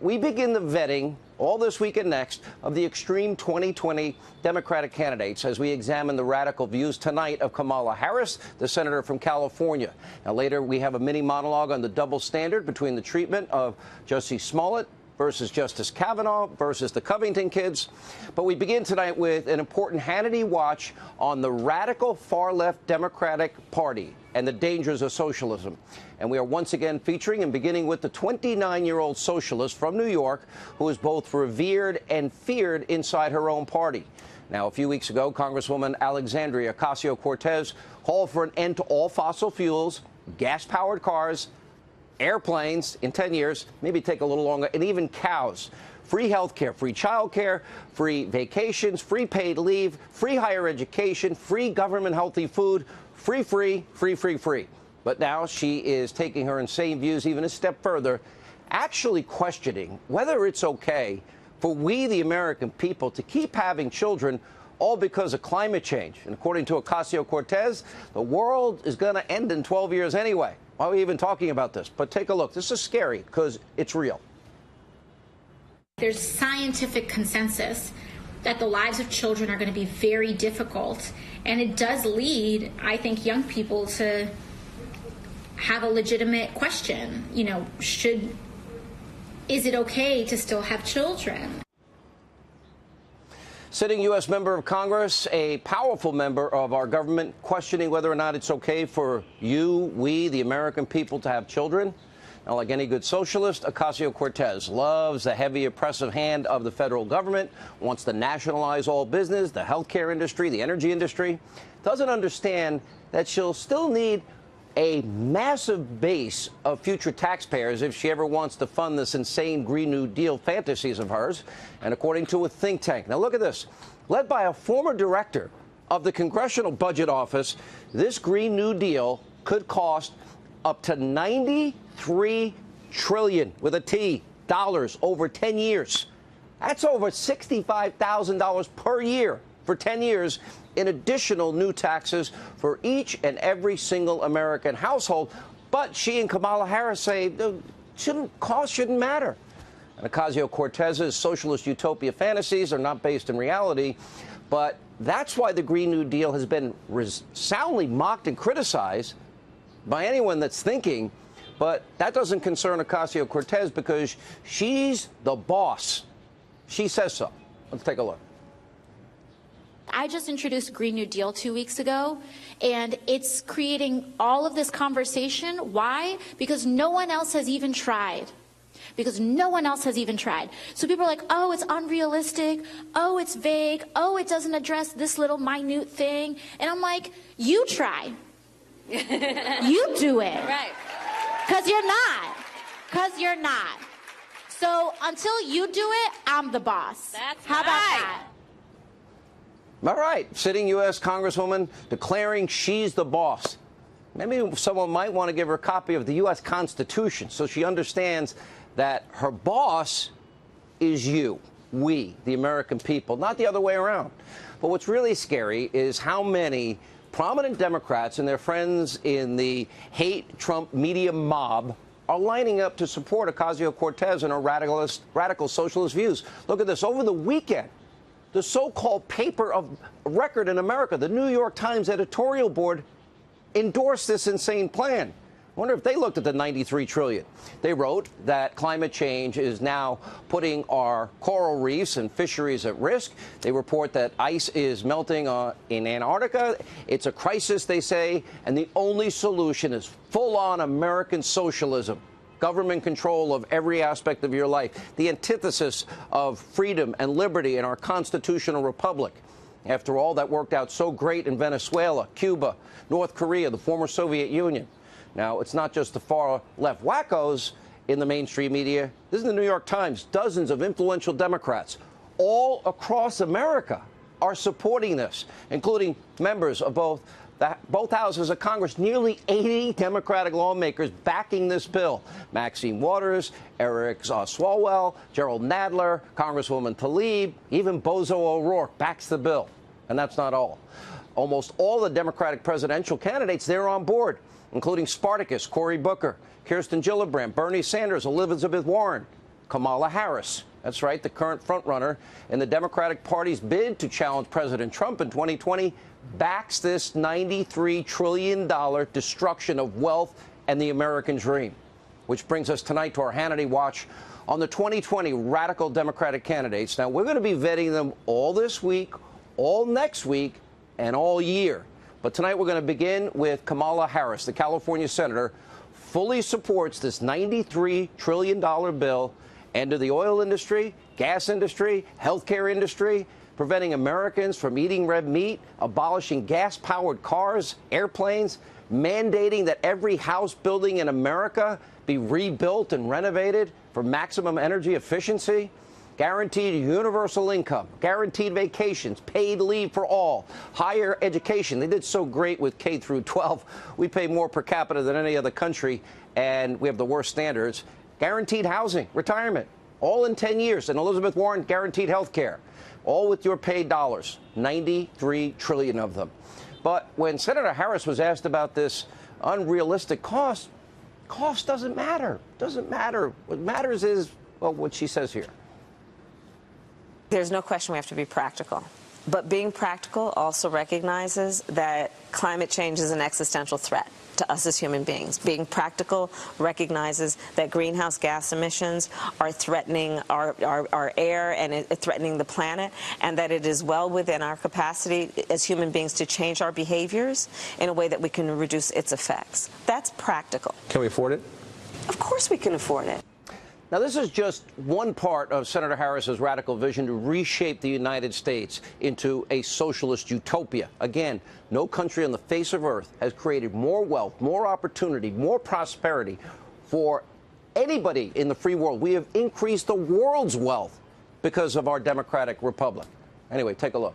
We begin the vetting all this week and next of the extreme 2020 Democratic candidates as we examine the radical views tonight of Kamala Harris, the senator from California. Now, later we have a mini monologue on the double standard between the treatment of Jussie Smollett versus Justice Kavanaugh versus the Covington kids. But we begin tonight with an important Hannity watch on the radical far-left Democratic Party and the dangers of socialism. And we are once again featuring and beginning with the 29-year-old socialist from New York who is both revered and feared inside her own party. Now, a few weeks ago, Congresswoman Alexandria Ocasio-Cortez called for an end to all fossil fuels, gas-powered cars, airplanes in 10 years, maybe take a little longer, and even cows. Free health care, free child care, free vacations, free paid leave, free higher education, free government healthy food, free. But now she is taking her insane views even a step further, actually questioning whether it's okay for we, the American people, to keep having children all because of climate change. And according to Ocasio-Cortez, the world is going to end in 12 years anyway. Why are we even talking about this? But take a look. This is scary because it's real. There's scientific consensus that the lives of children are going to be very difficult. And it does lead, I think, young people to have a legitimate question. You know, is it okay to still have children? Sitting U.S. member of Congress, a powerful member of our government, questioning whether or not it's okay for we, the American people, to have children. Now, like any good socialist, Ocasio-Cortez loves the heavy, oppressive hand of the federal government, wants to nationalize all business, the healthcare industry, the energy industry, doesn't understand that she'll still need a massive base of future taxpayers if she ever wants to fund this insane Green New Deal fantasies of hers. And according to a think tank, now look at this, led by a former director of the Congressional Budget Office, this Green New Deal could cost up to $93 trillion with a T dollars over 10 years. That's over $65,000 per year for 10 years in additional new taxes for each and every single American household. But she and Kamala Harris say cost shouldn't matter. And Ocasio-Cortez's socialist utopia fantasies are not based in reality. But that's why the Green New Deal has been soundly mocked and criticized by anyone that's thinking. But that doesn't concern Ocasio-Cortez because she's the boss. She says so. Let's take a look. I just introduced Green New Deal 2 weeks ago, and it's creating all of this conversation. Why? Because no one else has even tried. So people are like, oh, it's unrealistic. Oh, it's vague. Oh, it doesn't address this little minute thing. And I'm like, you try. You do it. Right. Because you're not. So until you do it, I'm the boss. That's How about that? All right, sitting U.S. Congresswoman declaring she's the boss. Maybe someone might want to give her a copy of the U.S. Constitution so she understands that her boss is we, the American people, not the other way around. But what's really scary is how many prominent Democrats and their friends in the hate Trump media mob are lining up to support Ocasio-Cortez and her radical socialist views. Look at this. Over the weekend, the so-called paper of record in America, the New York Times editorial board, endorsed this insane plan. I wonder if they looked at the $93 trillion. They wrote that climate change is now putting our coral reefs and fisheries at risk. They report that ice is melting in Antarctica. It's a crisis, they say, and the only solution is full-on American socialism. Government control of every aspect of your life, the antithesis of freedom and liberty in our constitutional republic. After all, that worked out so great in Venezuela, Cuba, North Korea, the former Soviet Union. Now, it's not just the far-left wackos in the mainstream media. This is the New York Times. Dozens of influential Democrats all across America are supporting this, including members of both houses of Congress. Nearly 80 Democratic lawmakers backing this bill. Maxine Waters, Eric Swalwell, Gerald Nadler, Congresswoman Tlaib, even Bozo O'Rourke backs the bill. And that's not all. Almost all the Democratic presidential candidates, they're on board, including Spartacus, Cory Booker, Kirsten Gillibrand, Bernie Sanders, Elizabeth Warren. Kamala Harris. That's right, the current frontrunner in the Democratic Party's bid to challenge President Trump in 2020 backs this $93 trillion destruction of wealth and the American dream. Which brings us tonight to our Hannity Watch on the 2020 radical Democratic candidates. Now, we're going to be vetting them all this week, all next week, and all year. But tonight we're going to begin with Kamala Harris, the California senator, fully supports this $93 trillion bill, end of the oil industry, gas industry, healthcare industry, preventing Americans from eating red meat, abolishing gas-powered cars, airplanes, mandating that every house building in America be rebuilt and renovated for maximum energy efficiency, guaranteed universal income, guaranteed vacations, paid leave for all, higher education. They did so great with K through 12. We pay more per capita than any other country, and we have the worst standards. Guaranteed housing, retirement, all in 10 years. And Elizabeth Warren, guaranteed health care, all with your paid dollars, 93 trillion of them. But when Senator Harris was asked about this unrealistic cost doesn't matter. Doesn't matter. What matters is, well, what she says here. There's no question we have to be practical. But being practical also recognizes that climate change is an existential threat to us as human beings. Being practical recognizes that greenhouse gas emissions are threatening our air and threatening the planet, and that it is well within our capacity as human beings to change our behaviors in a way that we can reduce its effects. That's practical. Can we afford it? Of course we can afford it. Now, this is just one part of Senator Harris's radical vision to reshape the United States into a socialist utopia. Again, no country on the face of earth has created more wealth, more opportunity, more prosperity for anybody in the free world. We have increased the world's wealth because of our democratic republic. Anyway, take a look.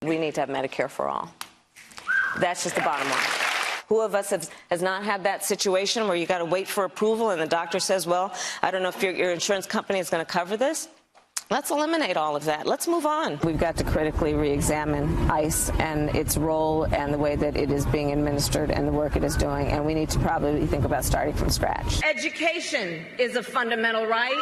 We need to have Medicare for all. That's just the bottom line. Who of us has not had that situation where you got to wait for approval and the doctor says, well, I don't know if your insurance company is going to cover this? Let's eliminate all of that. Let's move on. We've got to critically re-examine ICE and its role and the way that it is being administered and the work it is doing. And we need to probably think about starting from scratch. Education is a fundamental right.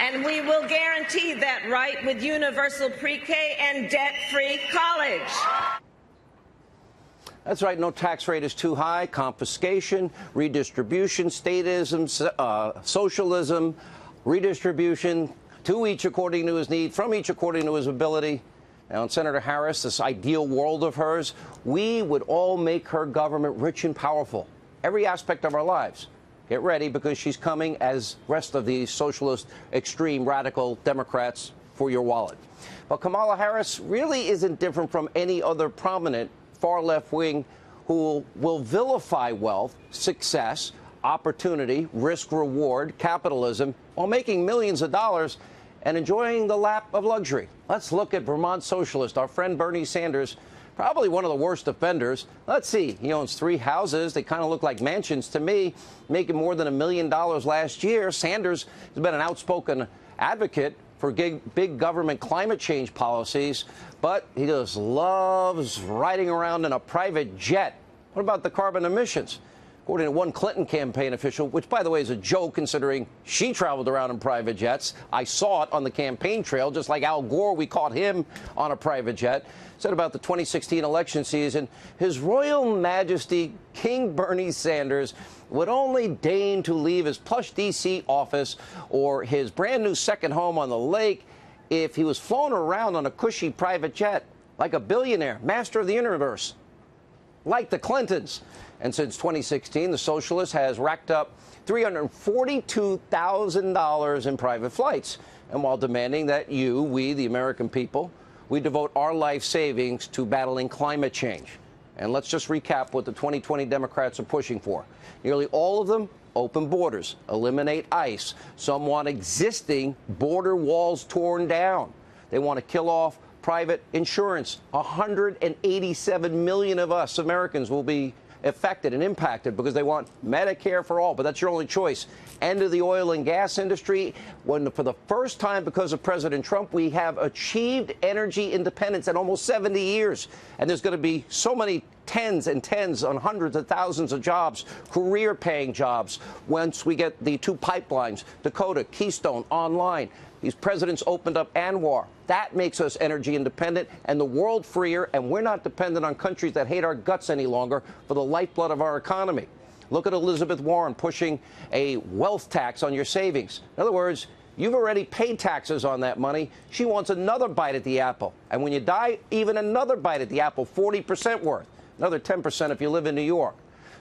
And we will guarantee that right with universal pre-K and debt-free college. That's right. No tax rate is too high. Confiscation, redistribution, statism, socialism, redistribution, to each according to his need, from each according to his ability. Now, in Senator Harris, this ideal world of hers, we would all make her government rich and powerful, every aspect of our lives. Get ready, because she's coming, as rest of these socialist, extreme, radical Democrats, for your wallet. But Kamala Harris really isn't different from any other prominent far left wing who will vilify wealth, success, opportunity, risk, reward, capitalism, while making millions of dollars and enjoying the lap of luxury. Let's look at Vermont socialist, our friend Bernie Sanders, probably one of the worst offenders. Let's see, he owns 3 houses. They kind of look like mansions to me, making more than $1 million last year. Sanders has been an outspoken advocate for big government climate change policies, but he just loves riding around in a private jet. What about the carbon emissions? According to one Clinton campaign official, which, by the way, is a joke considering she traveled around in private jets. I saw it on the campaign trail, just like Al Gore, we caught him on a private jet. Said about the 2016 election season, His Royal Majesty King Bernie Sanders would only deign to leave his plush D.C. office or his brand new second home on the lake if he was flown around on a cushy private jet, like a billionaire, master of the universe, like the Clintons. And since 2016, the socialist has racked up $342,000 in private flights. And while demanding that we, the American people, we devote our life savings to battling climate change. And let's just recap what the 2020 Democrats are pushing for. Nearly all of them, open borders, eliminate ICE. Some want existing border walls torn down. They want to kill off private insurance. 187 million of us Americans will be affected and impacted because they want Medicare for all, but that's your only choice. End of the oil and gas industry, when for the first time because of President Trump, we have achieved energy independence in almost 70 years. And there's going to be so many tens and tens on hundreds of thousands of jobs, career-paying jobs. Once we get the 2 pipelines, Dakota, Keystone, online, these presidents opened up Anwar. That makes us energy independent and the world freer, and we're not dependent on countries that hate our guts any longer for the lifeblood of our economy. Look at Elizabeth Warren pushing a wealth tax on your savings. In other words, you've already paid taxes on that money. She wants another bite at the apple. And when you die, even another bite at the apple, 40% worth. Another 10% if you live in New York.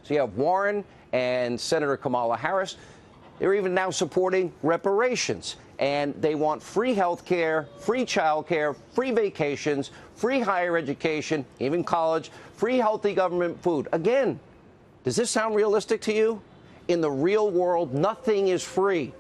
So you have Warren and Senator Kamala Harris. They're even now supporting reparations. And they want free health care, free child care, free vacations, free higher education, even college, free healthy government food. Again, does this sound realistic to you? In the real world, nothing is free.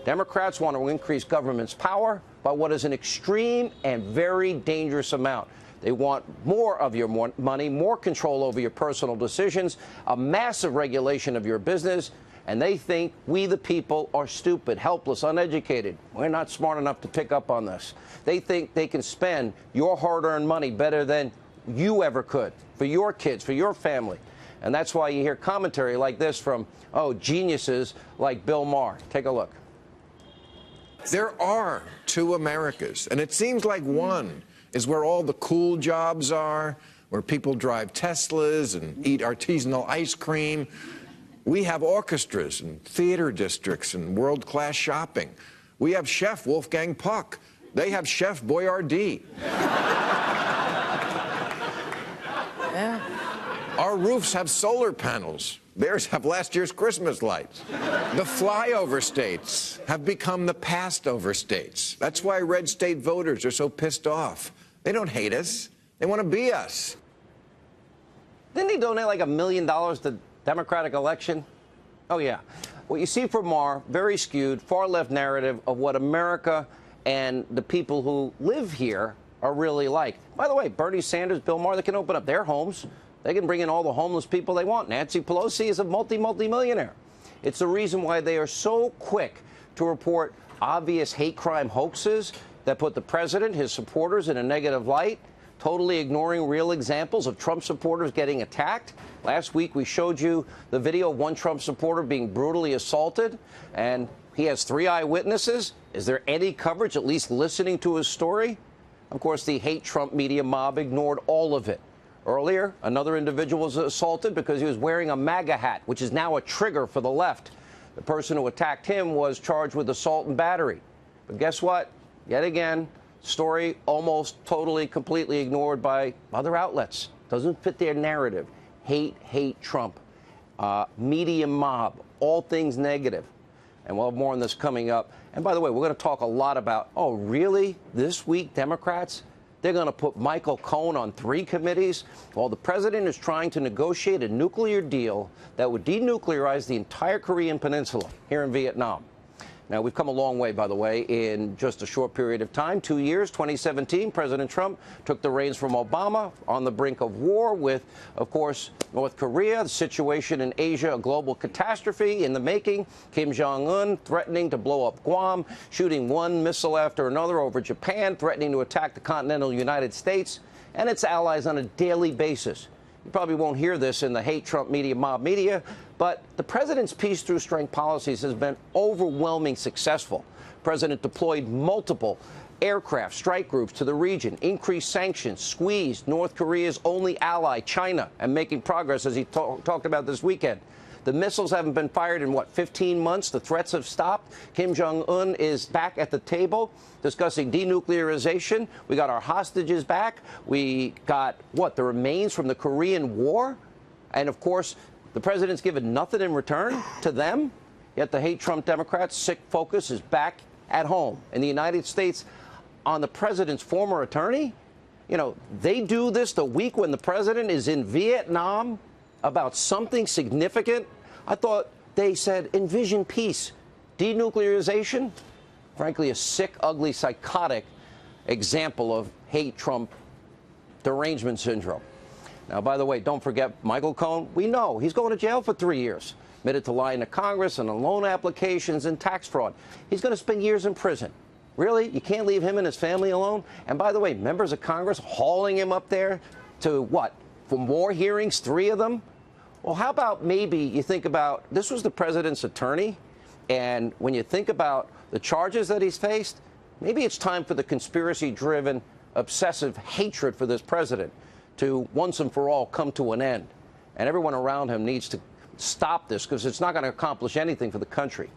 Democrats want to increase government's power by what is an extreme and very dangerous amount. They want more of your money, more control over your personal decisions, a massive regulation of your business, and they think we, the people, are stupid, helpless, uneducated. We're not smart enough to pick up on this. They think they can spend your hard-earned money better than you ever could for your kids, for your family. And that's why you hear commentary like this from, geniuses like Bill Maher. Take a look. There are 2 Americas, and it seems like one is where all the cool jobs are, where people drive Teslas and eat artisanal ice cream. We have orchestras and theater districts and world-class shopping. We have Chef Wolfgang Puck. They have Chef Boyardee. Yeah. Our roofs have solar panels. Theirs have last year's Christmas lights. The flyover states have become the passed-over states. That's why red state voters are so pissed off. They don't hate us. They want to be us. Didn't he donate like $1 million to Democratic election? Oh, yeah. What you see from Maher, very skewed, far-left narrative of what America and the people who live here are really like. By the way, Bernie Sanders, Bill Maher, they can open up their homes. They can bring in all the homeless people they want. Nancy Pelosi is a multi-millionaire. It's the reason why they are so quick to report obvious hate crime hoaxes that put the president, his supporters in a negative light, totally ignoring real examples of Trump supporters getting attacked. Last week, we showed you the video of one Trump supporter being brutally assaulted, and he has 3 eyewitnesses. Is there any coverage, at least listening to his story? Of course, the hate Trump media mob ignored all of it. Earlier, another individual was assaulted because he was wearing a MAGA hat, which is now a trigger for the left. The person who attacked him was charged with assault and battery. But guess what? Yet again, story almost totally, completely ignored by other outlets. Doesn't fit their narrative. Hate Trump. Media mob. All things negative. And we'll have more on this coming up. And by the way, we're going to talk a lot about, really? This week, Democrats? They're going to put Michael Cohen on 3 committees while the president is trying to negotiate a nuclear deal that would denuclearize the entire Korean peninsula here in Vietnam. Now, we've come a long way, by the way, in just a short period of time. 2 years, 2017, President Trump took the reins from Obama on the brink of war with, of course, North Korea, the situation in Asia, a global catastrophe in the making, Kim Jong-un threatening to blow up Guam, shooting one missile after another over Japan, threatening to attack the continental United States and its allies on a daily basis. You probably won't hear this in the hate Trump media, mob media, but the president's peace through strength policies has been overwhelmingly successful. The president deployed multiple aircraft strike groups to the region, increased sanctions, squeezed North Korea's only ally, China, and making progress, as he talked about this weekend. The missiles haven't been fired in, 15 months? The threats have stopped. Kim Jong-un is back at the table discussing denuclearization. We got our hostages back. We got, the remains from the Korean War? And, of course, the president's given nothing in return to them. Yet the hate Trump Democrats' sick focus is back at home in the United States on the president's former attorney. They do this the week when the president is in Vietnam about something significant. I thought they said envision peace. Denuclearization? Frankly, a sick, ugly, psychotic example of hate Trump derangement syndrome. Now, by the way, don't forget Michael Cohen. We know he's going to jail for 3 years. Admitted to lying to Congress and on loan applications and tax fraud. He's going to spend years in prison. Really? You can't leave him and his family alone? And by the way, members of Congress hauling him up there to for more hearings, 3 of them. Well, how about maybe you think about, this was the president's attorney, and when you think about the charges that he's faced, maybe it's time for the conspiracy-driven, obsessive hatred for this president to once and for all come to an end. And everyone around him needs to stop this, because it's not going to accomplish anything for the country.